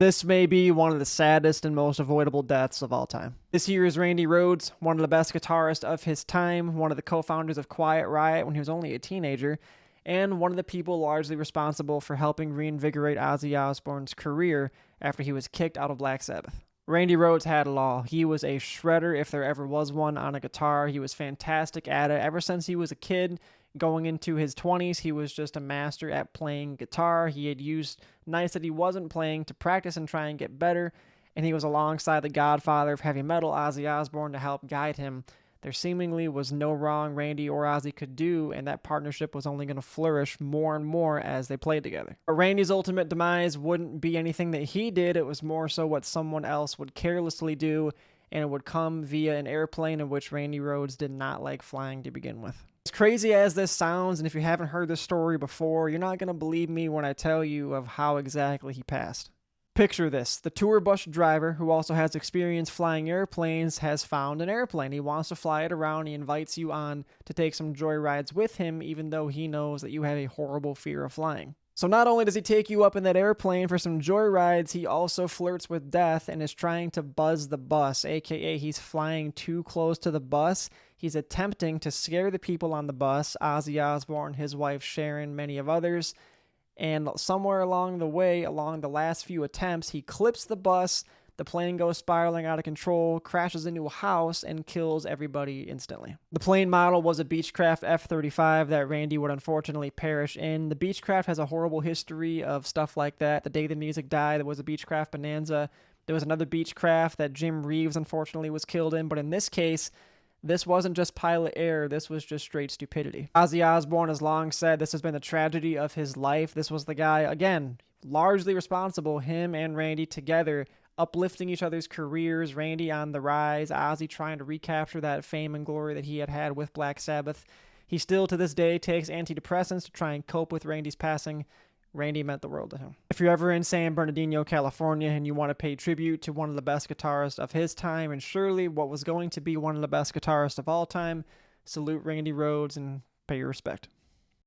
This may be one of the saddest and most avoidable deaths of all time. This year is Randy Rhoads, one of the best guitarists of his time, one of the co-founders of Quiet Riot when he was only a teenager, and one of the people largely responsible for helping reinvigorate Ozzy Osbourne's career after he was kicked out of Black Sabbath. Randy Rhoads had it all. He was a shredder if there ever was one on a guitar. He was fantastic at it. Ever since he was a kid, going into his 20s, he was just a master at playing guitar. He had used nights that he wasn't playing to practice and try and get better, and he was alongside the godfather of heavy metal, Ozzy Osbourne, to help guide him. There seemingly was no wrong Randy or Ozzy could do, and that partnership was only going to flourish more and more as they played together. But Randy's ultimate demise wouldn't be anything that he did. It was more so what someone else would carelessly do, and it would come via an airplane in which Randy Rhoads did not like flying to begin with. As crazy as this sounds, and if you haven't heard this story before, you're not going to believe me when I tell you of how exactly he passed. Picture this. The tour bus driver, who also has experience flying airplanes, has found an airplane. He wants to fly it around. He invites you on to take some joyrides with him, even though he knows that you have a horrible fear of flying. So not only does he take you up in that airplane for some joyrides, he also flirts with death and is trying to buzz the bus, aka he's flying too close to the bus. He's attempting to scare the people on the bus, Ozzy Osbourne, his wife Sharon, many of others. And somewhere along the way, along the last few attempts, he clips the bus, the plane goes spiraling out of control, crashes into a house, and kills everybody instantly. The plane model was a Beechcraft F-35 that Randy would unfortunately perish in. The Beechcraft has a horrible history of stuff like that. The day the music died, there was a Beechcraft Bonanza. There was another Beechcraft that Jim Reeves unfortunately was killed in, but in this case, this wasn't just pilot error, this was just straight stupidity. Ozzy Osbourne has long said this has been the tragedy of his life. This was the guy, again, largely responsible, him and Randy together, uplifting each other's careers, Randy on the rise, Ozzy trying to recapture that fame and glory that he had with Black Sabbath. He still, to this day, takes antidepressants to try and cope with Randy's passing. Randy meant the world to him. If you're ever in San Bernardino, California, and you want to pay tribute to one of the best guitarists of his time, and surely what was going to be one of the best guitarists of all time, salute Randy Rhoads and pay your respect.